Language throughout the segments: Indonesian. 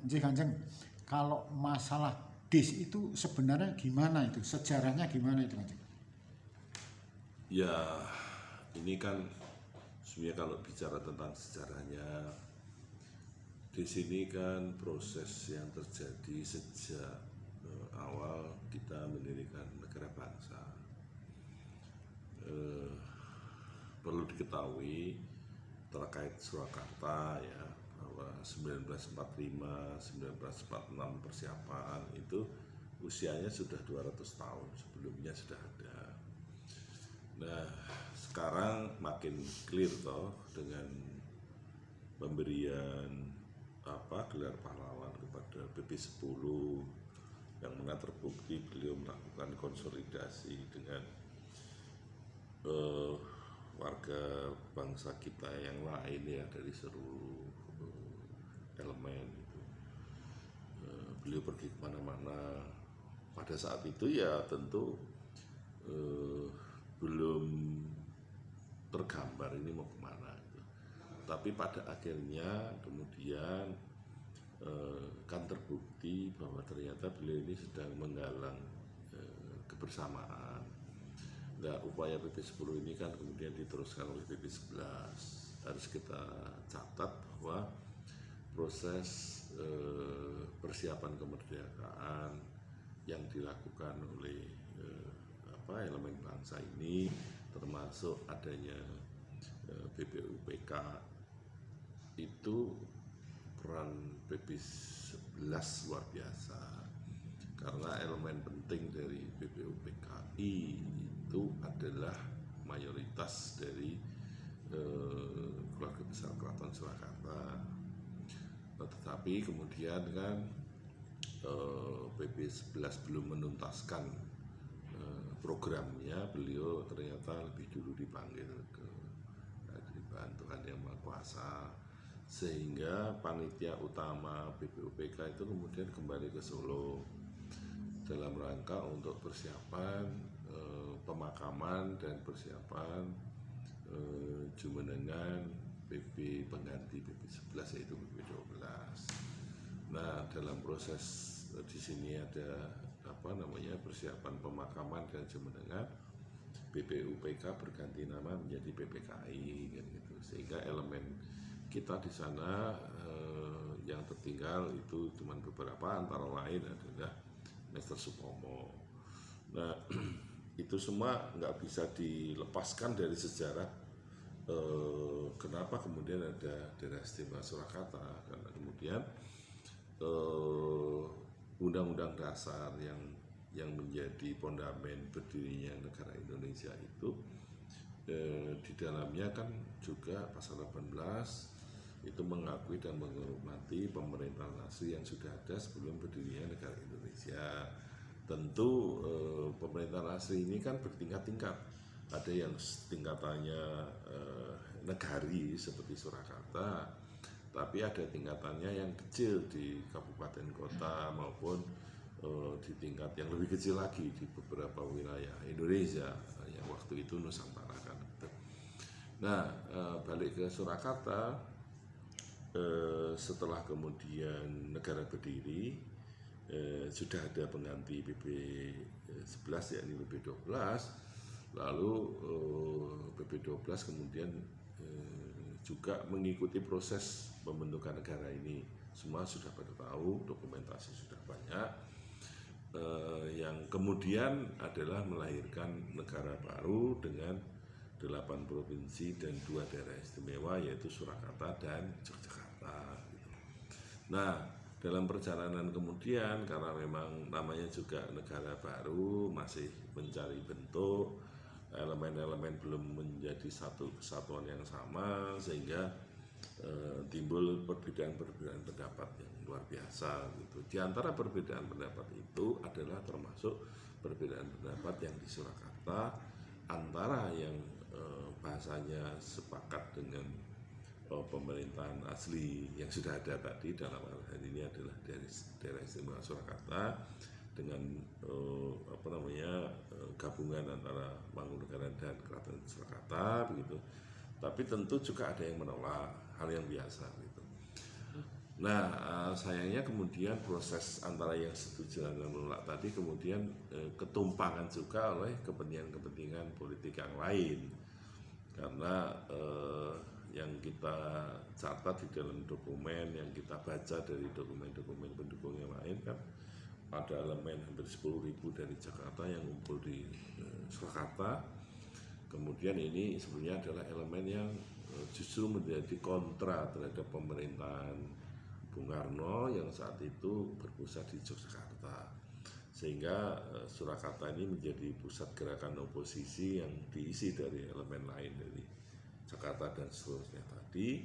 Nggih Kanjeng, kalau masalah DIS itu sebenarnya gimana itu? Sejarahnya gimana itu Kanjeng? Ya, ini kan sebenarnya kalau bicara tentang sejarahnya, di sini kan proses yang terjadi sejak awal kita mendirikan negara bangsa. Perlu diketahui terkait Surakarta ya, bahwa 1945-1946 persiapan itu usianya sudah 200 tahun, sebelumnya sudah ada. Nah, sekarang makin clear toh dengan pemberian gelar pahlawan kepada PP10 yang mana terbukti beliau melakukan konsolidasi dengan warga bangsa kita yang lain ya, dari seluruh elemen itu. Beliau pergi kemana-mana. Pada saat itu ya tentu belum tergambar ini mau kemana gitu. Tapi pada akhirnya kemudian kan terbukti bahwa ternyata beliau ini sedang menggalang kebersamaan. Nah, upaya PP10 ini kan kemudian diteruskan oleh PP11. Harus kita catat bahwa proses persiapan kemerdekaan yang dilakukan oleh elemen bangsa ini, termasuk adanya BPUPK, itu peran PP11 luar biasa, karena elemen penting dari BPUPKI itu adalah mayoritas dari keluarga besar Keraton Surakarta. Tetapi kemudian kan PP11 belum menuntaskan programnya, beliau ternyata lebih dulu dipanggil ke hadirat Tuhan Yang Maha Kuasa, sehingga panitia utama BPUPK itu kemudian kembali ke Solo dalam rangka untuk persiapan pemakaman dan persiapan jumenengan PP pengganti PP11 yaitu PP12. Nah, dalam proses di sini ada persiapan pemakaman dan jumenengan, BPUPK berganti nama menjadi PPKI kan gitu. Sehingga elemen kita di sana yang tertinggal itu cuma beberapa, antara lain adalah Mr. Supomo. Nah, itu semua nggak bisa dilepaskan dari sejarah. Kenapa kemudian ada daerah istimewa Surakarta? Karena kemudian Undang-Undang Dasar yang menjadi fondamen berdirinya negara Indonesia itu di dalamnya kan juga pasal 18 itu mengakui dan menghormati pemerintahan asli yang sudah ada sebelum berdirinya negara Indonesia. Tentu pemerintahan asli ini kan bertingkat-tingkat. Ada yang tingkatannya negari seperti Surakarta, tapi ada tingkatannya yang kecil di kabupaten kota maupun di tingkat yang lebih kecil lagi di beberapa wilayah Indonesia yang waktu itu Nusantara kan. Nah, balik ke Surakarta, setelah kemudian negara berdiri, sudah ada pengganti PP 11 yakni PP 12, lalu PP 12 kemudian juga mengikuti proses pembentukan negara ini. Semua sudah pada tahu, dokumentasi sudah banyak, yang kemudian adalah melahirkan negara baru dengan 8 provinsi dan 2 daerah istimewa, yaitu Surakarta dan Yogyakarta gitu. Nah, dalam perjalanan kemudian, karena memang namanya juga negara baru, masih mencari bentuk, elemen-elemen belum menjadi satu kesatuan yang sama, sehingga timbul perbedaan-perbedaan pendapat yang luar biasa gitu. Di antara perbedaan pendapat itu adalah termasuk perbedaan pendapat yang di Surakarta antara yang bahasanya sepakat dengan pemerintahan asli yang sudah ada tadi, dalam hal ini adalah dari daerah istimewa Surakarta, dengan gabungan antara Mangkunegaran dan Keraton Surakarta begitu. Tapi tentu juga ada yang menolak, hal yang biasa gitu. Nah, sayangnya kemudian proses antara yang setuju dan menolak tadi kemudian ketumpangan juga oleh kepentingan-kepentingan politik yang lain, karena yang kita catat di dalam dokumen, yang kita baca dari dokumen-dokumen pendukung yang lain kan ada elemen hampir 10.000 dari Jakarta yang ngumpul di Surakarta. Kemudian ini sebenarnya adalah elemen yang justru menjadi kontra terhadap pemerintahan Bung Karno yang saat itu berpusat di Yogyakarta, sehingga Surakarta ini menjadi pusat gerakan oposisi yang diisi dari elemen lain dari Jakarta dan seterusnya tadi.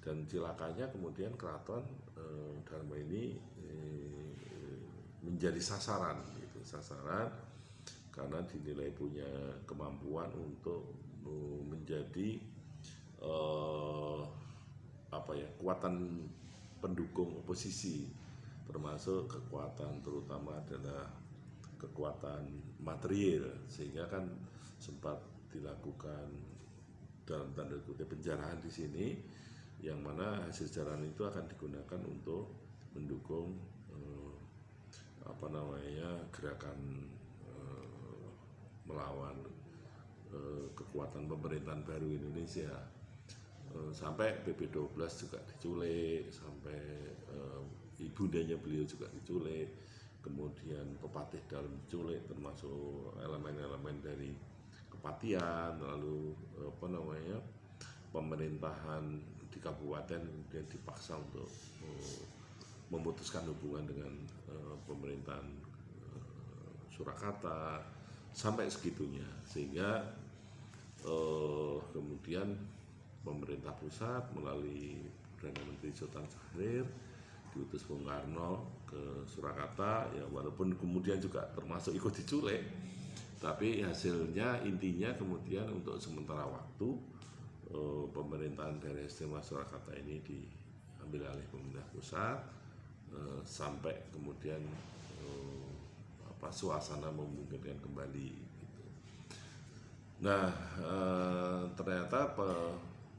Dan celakanya kemudian keraton dalam hal ini menjadi sasaran karena dinilai punya kemampuan untuk menjadi kekuatan pendukung oposisi, termasuk kekuatan terutama adalah kekuatan material, sehingga kan sempat dilakukan dalam tanda kutip penjarahan di sini, yang mana hasil jarahan itu akan digunakan untuk mendukung gerakan melawan kekuatan pemerintahan baru Indonesia. Sampai PP12 juga diculik, sampai ibundanya beliau juga diculik, kemudian Pepatih Dalam diculik, termasuk elemen-elemen dari Kepatian, lalu pemerintahan di kabupaten kemudian dipaksa untuk memutuskan hubungan dengan pemerintahan Surakarta sampai segitunya, sehingga kemudian pemerintah pusat melalui Perdana Menteri Sultan Syahrir diutus Bung Karno ke Surakarta, ya walaupun kemudian juga termasuk ikut diculik, tapi hasilnya intinya kemudian untuk sementara waktu pemerintahan daerah istimewa Surakarta ini diambil alih pemerintah pusat sampai kemudian suasana memungkinkan kembali gitu. Nah, ternyata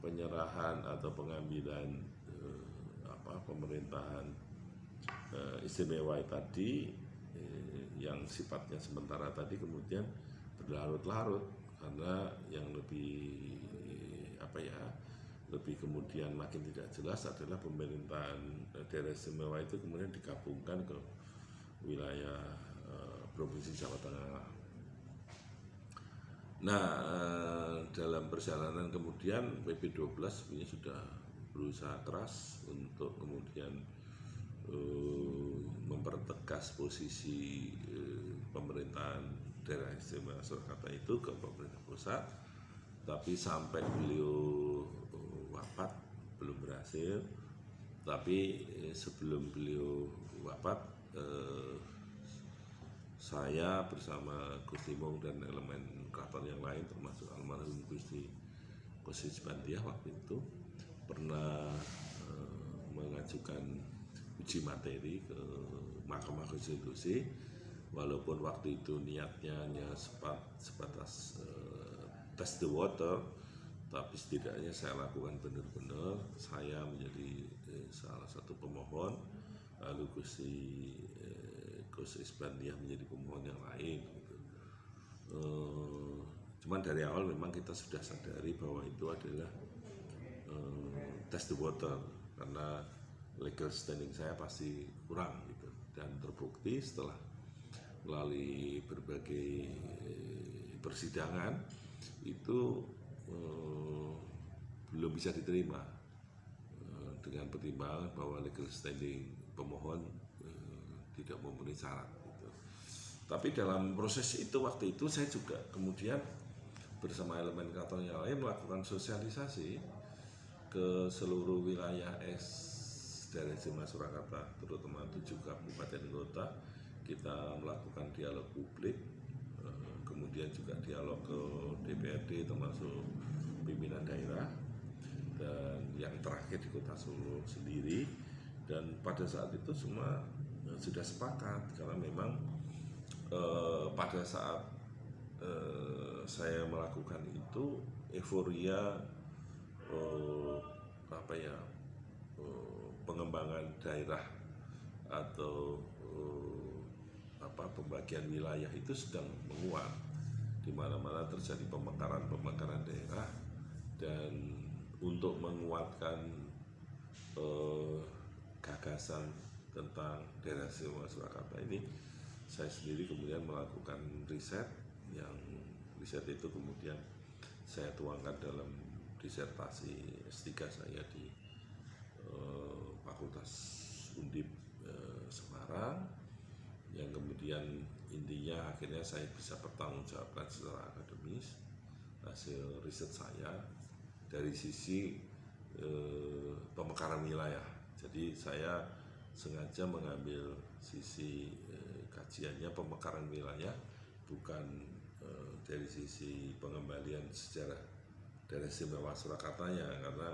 penyerahan atau pengambilan pemerintahan istimewa tadi yang sifatnya sementara tadi kemudian berlarut-larut, karena yang lebih kemudian makin tidak jelas adalah pemerintahan daerah istimewa itu kemudian digabungkan ke wilayah Provinsi Jawa Tengah. Nah, dalam perjalanan kemudian PP12 sebenarnya sudah berusaha keras untuk kemudian mempertegas posisi pemerintahan daerah istimewa Surakarta itu ke pemerintah pusat, tapi sampai beliau wafat belum berhasil. Tapi sebelum beliau wafat, saya bersama Gus Timung dan elemen keraton yang lain termasuk almarhum Gusti Kosi Bandiah waktu itu pernah mengajukan uji materi ke Mahkamah Konstitusi, walaupun waktu itu niatnya hanya sebatas test the water, tapi setidaknya saya lakukan benar-benar. Saya menjadi salah satu pemohon, lalu Gusti Bandiah menjadi pemohon yang lain gitu. Cuman dari awal memang kita sudah sadari bahwa itu adalah test the water, karena legal standing saya pasti kurang gitu. Dan terbukti setelah melalui berbagai persidangan itu belum bisa diterima dengan pertimbangan bahwa legal standing pemohon tidak memenuhi syarat gitu. Tapi dalam proses itu waktu itu saya juga kemudian bersama elemen keraton yang lain melakukan sosialisasi ke seluruh wilayah daerah istimewa Surakarta, terutama 7 kabupaten kota. Kita melakukan dialog publik, kemudian juga dialog ke DPRD termasuk pimpinan daerah, dan yang terakhir di Kota Solo sendiri. Dan pada saat itu semua sudah sepakat, karena memang pada saat saya melakukan itu euforia pengembangan daerah atau pembagian wilayah itu sedang menguat, di mana-mana terjadi pemekaran daerah. Dan untuk menguatkan gagasan tentang daerah istimewa Surakarta ini, saya sendiri kemudian melakukan riset, yang riset itu kemudian saya tuangkan dalam disertasi S3 saya di Fakultas Undip Semarang, yang kemudian intinya akhirnya saya bisa pertanggungjawabkan secara akademis hasil riset saya dari sisi pemekaran wilayah. Jadi saya sengaja mengambil sisi kajiannya pemekaran wilayah, bukan dari sisi pengembalian sejarah daerah istimewa Surakartanya, karena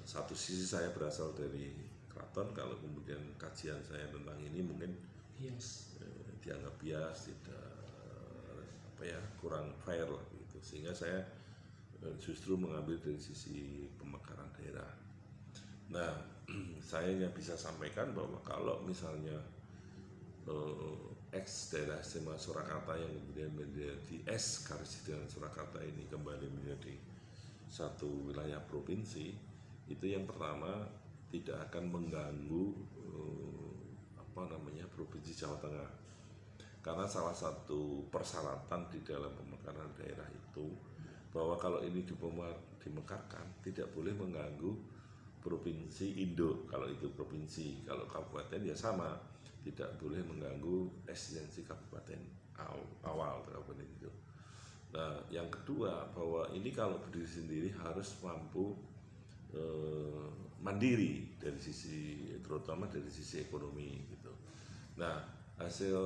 satu sisi saya berasal dari keraton, kalau kemudian kajian saya tentang ini mungkin dianggap bias, tidak kurang fair lah gitu, sehingga saya justru mengambil dari sisi pemekaran daerah. Nah, saya hanya bisa sampaikan bahwa kalau misalnya ex daerah istimewa Surakarta yang kemudian menjadi es garis daerah Surakarta ini kembali menjadi satu wilayah provinsi, itu yang pertama tidak akan mengganggu provinsi Jawa Tengah, karena salah satu persyaratan di dalam pemekaran daerah itu bahwa kalau ini dimekarkan tidak boleh mengganggu provinsi induk. Kalau itu provinsi, kalau kabupaten ya sama, tidak boleh mengganggu eksistensi kabupaten awal kabupaten itu. Nah, yang kedua, bahwa ini kalau berdiri sendiri harus mampu mandiri dari sisi, terutama dari sisi ekonomi gitu. Nah, hasil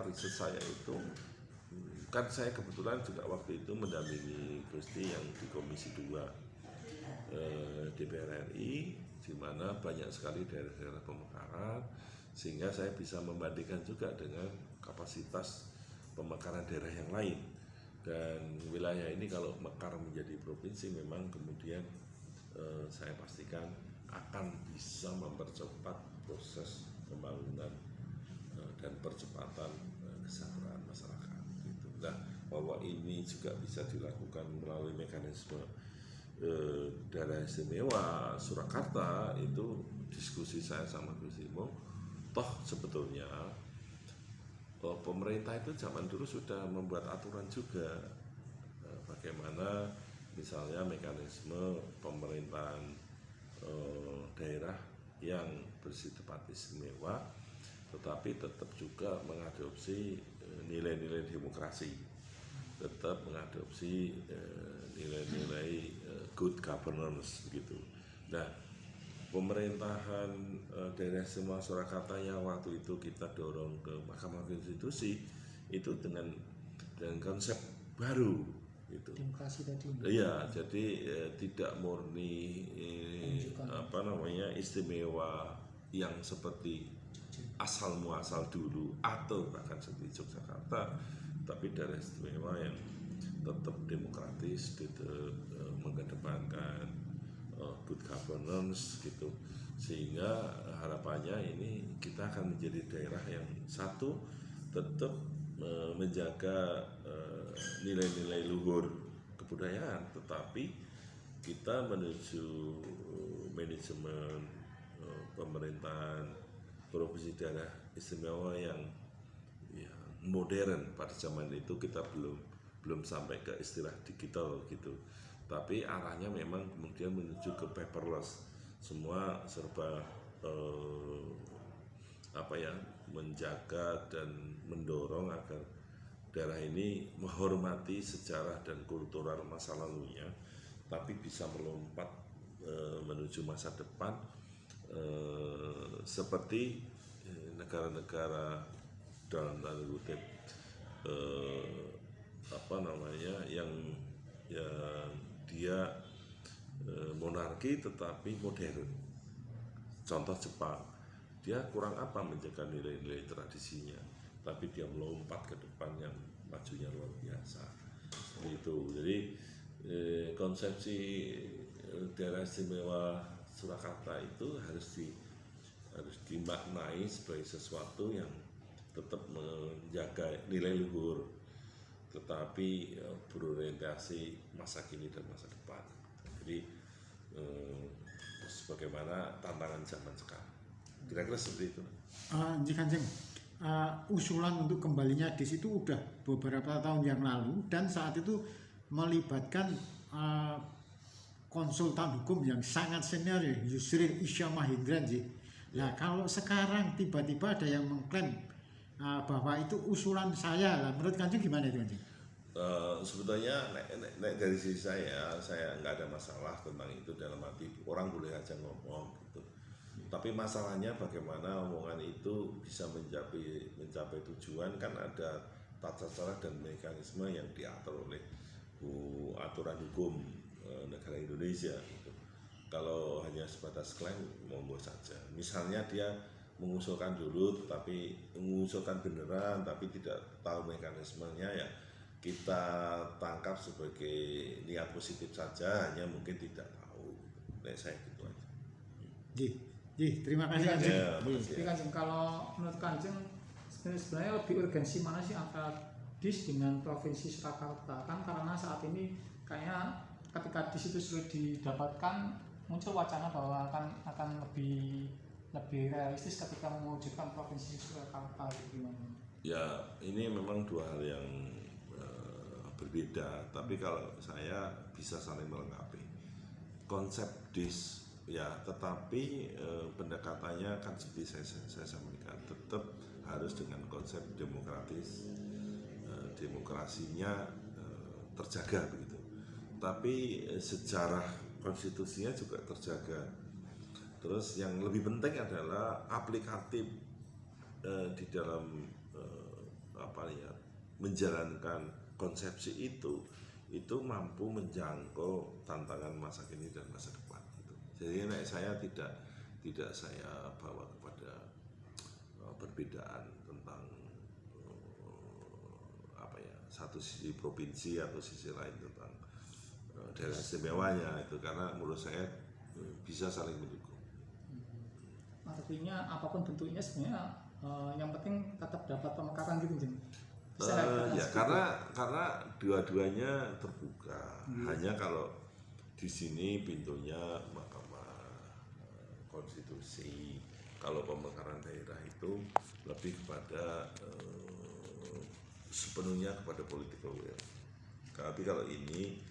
riset saya itu, kan saya kebetulan juga waktu itu mendampingi Gusti yang di Komisi 2 DPR RI, di mana banyak sekali daerah-daerah pemekaran, sehingga saya bisa membandingkan juga dengan kapasitas pemekaran daerah yang lain. Dan wilayah ini kalau mekar menjadi provinsi, memang kemudian saya pastikan akan bisa mempercepat proses pembangunan dan percepatan kesejahteraan masyarakat gitu. Nah, bahwa ini juga bisa dilakukan melalui mekanisme daerah istimewa Surakarta, itu diskusi saya sama Gus Imo. Toh sebetulnya pemerintah itu zaman dulu sudah membuat aturan juga bagaimana misalnya mekanisme pemerintahan daerah yang bersifat istimewa, tetapi tetap juga mengadopsi nilai-nilai demokrasi, tetap mengadopsi nilai-nilai good governance begitu. Nah, pemerintahan daerah istimewa Surakarta yang waktu itu kita dorong ke Mahkamah Konstitusi itu dengan konsep baru itu. Demokrasi tadi. Iya, jadi tidak murni istimewa yang seperti asal muasal dulu atau bahkan seperti Yogyakarta, tapi daerah istimewa yang tetap demokratis, tetap mengedepankan good governance gitu, sehingga harapannya ini kita akan menjadi daerah yang satu tetap menjaga nilai-nilai luhur kebudayaan, tetapi kita menuju manajemen pemerintahan provinsi daerah istimewa yang modern. Pada zaman itu kita belum sampai ke istilah digital gitu, tapi arahnya memang kemudian menuju ke paperless, semua serba menjaga dan mendorong agar daerah ini menghormati sejarah dan kultural masa lalunya, tapi bisa melompat menuju masa depan seperti negara-negara dalam tanda kutip yang dia monarki tetapi modern. Contoh Jepang, dia kurang apa menjaga nilai-nilai tradisinya, tapi dia melompat ke depan yang majunya luar biasa. Seperti itu. Jadi konsepsi daerah istimewa Surakarta itu harus harus dimaknai sebagai sesuatu yang tetap menjaga nilai luhur, tetapi berorientasi masa kini dan masa depan. Jadi sebagaimana tantangan zaman sekarang, kira-kira seperti itu. Nggih Kanjeng, usulan untuk kembalinya DIS itu udah beberapa tahun yang lalu dan saat itu melibatkan konsultan hukum yang sangat senior ya, Yusril Isya Mahendra. Nah kalau sekarang tiba-tiba ada yang mengklaim bahwa itu usulan saya, lah menurut Kanjeng gimana itu Kanjeng? Sebetulnya dari sisi saya nggak ada masalah tentang itu, dalam arti orang boleh aja ngomong gitu. Tapi masalahnya bagaimana omongan itu bisa mencapai tujuan, kan ada tata cara dan mekanisme yang diatur oleh aturan hukum negara Indonesia gitu. Kalau hanya sebatas klaim, monggo saja. Misalnya dia mengusulkan dulu, tapi mengusulkan beneran tapi tidak tahu mekanismenya, ya kita tangkap sebagai niat positif saja, hanya mungkin tidak tahu. Nah, saya gitu aja. Terima kasih Kanjeng. Ya, Jadi Kanjeng, kalau menurut Kanjeng sebenarnya lebih urgensi mana sih antara DIS dengan Provinsi Surakarta? Kan karena saat ini kayaknya ketika DIS itu sudah didapatkan, muncul wacana bahwa akan lebih realistis ketika mewujudkan Provinsi Surakarta, gitu gimana? Ya, ini memang dua hal yang berbeda, tapi kalau saya bisa saling melengkapi. Konsep DIS ya, tetapi pendekatannya kan seperti saya sampaikan, tetap harus dengan konsep demokratis, demokrasinya terjaga begitu. Tapi sejarah konstitusinya juga terjaga. Terus yang lebih penting adalah aplikatif di dalam menjalankan konsepsi itu mampu menjangkau tantangan masa kini dan masa depan gitu. Jadi saya tidak saya bawa kepada perbedaan tentang satu sisi provinsi atau sisi lain tentang daerah istimewanya itu, karena menurut saya bisa saling mendukung. Artinya apapun bentuknya sebenarnya yang penting tetap dapat pemekaran gitu, Jeng. Ya karena dua-duanya terbuka. Hanya kalau di sini pintunya Mahkamah Konstitusi, kalau pemekaran daerah itu lebih kepada sepenuhnya kepada political will. Tapi kalau ini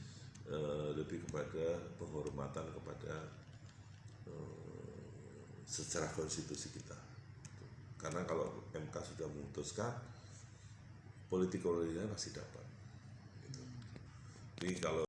lebih kepada penghormatan kepada sejarah konstitusi kita. Karena kalau MK sudah memutuskan, political will-nya pasti dapat. Jadi kalau